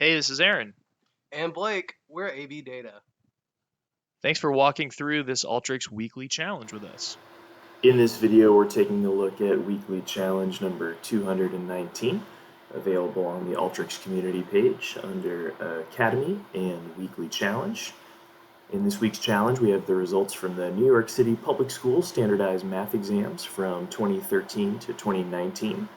Hey, this is Aaron. And Blake, we're AB Data. Thanks for walking through this Alteryx Weekly challenge with us. In this video, we're taking a look at weekly challenge number 219, available on the Alteryx community page under Academy and Weekly Challenge. In this week's challenge, we have the results from the New York City Public Schools standardized math exams from 2013 to 2019.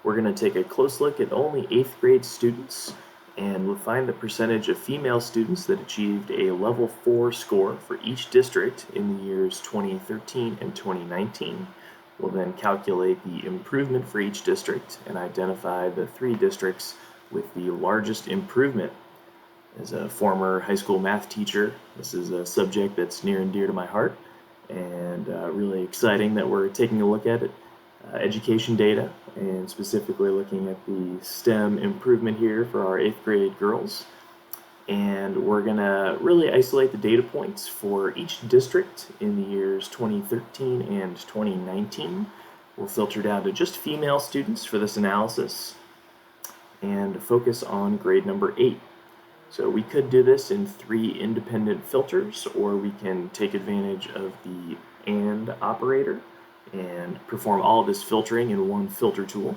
We're going to take a close look at only 8th grade students, and we'll find the percentage of female students that achieved a level 4 score for each district in the years 2013 and 2019. We'll then calculate the improvement for each district and identify the 3 districts with the largest improvement. As a former high school math teacher, this is a subject that's near and dear to my heart, and really exciting that we're taking a look at it. Education data, and specifically looking at the STEM improvement here for our 8th grade girls. And we're going to really isolate the data points for each district in the years 2013 and 2019. We'll filter down to just female students for this analysis and focus on grade number 8. So we could do this in 3 independent filters, or we can take advantage of the AND operator and perform all of this filtering in one filter tool.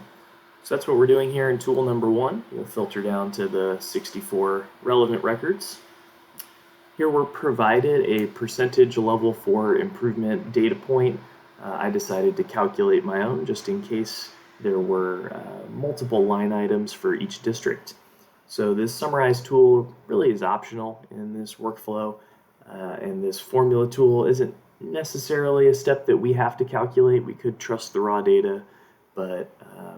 So that's what we're doing here in tool number 1. We'll filter down to the 64 relevant records. Here we're provided a percentage level for improvement data point. I decided to calculate my own just in case there were multiple line items for each district. So this summarize tool really is optional in this workflow, and this formula tool isn't necessarily a step that we have to calculate. We could trust the raw data, but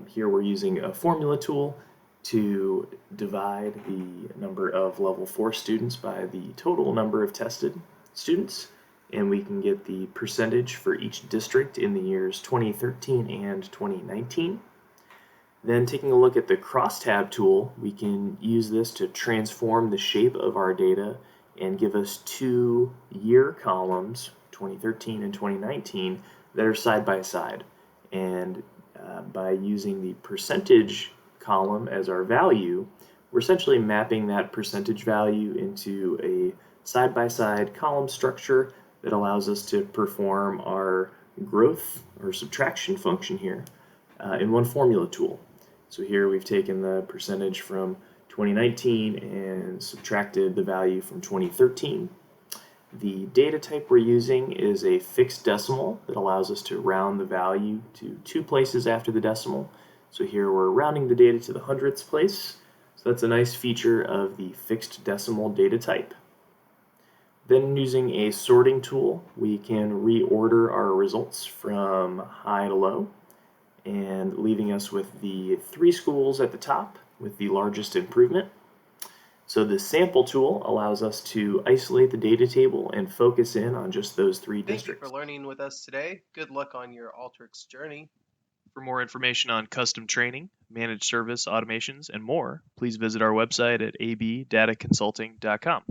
here we're using a formula tool to divide the number of level 4 students by the total number of tested students, and we can get the percentage for each district in the years 2013 and 2019. Then taking a look at the crosstab tool, we can use this to transform the shape of our data and give us 2 year columns, 2013 and 2019, that are side by side. And by using the percentage column as our value, we're essentially mapping that percentage value into a side by side column structure that allows us to perform our growth or subtraction function here in one formula tool. So here we've taken the percentage from 2019 and subtracted the value from 2013. The data type we're using is a fixed decimal that allows us to round the value to 2 places after the decimal. So here we're rounding the data to the hundredths place. So that's a nice feature of the fixed decimal data type. Then using a sorting tool, we can reorder our results from high to low, and leaving us with the 3 schools at the top with the largest improvement. So the sample tool allows us to isolate the data table and focus in on just those 3 Thank you districts. for learning with us today. Good luck on your Alteryx journey. For more information on custom training, managed service automations, and more, please visit our website at abdataconsulting.com.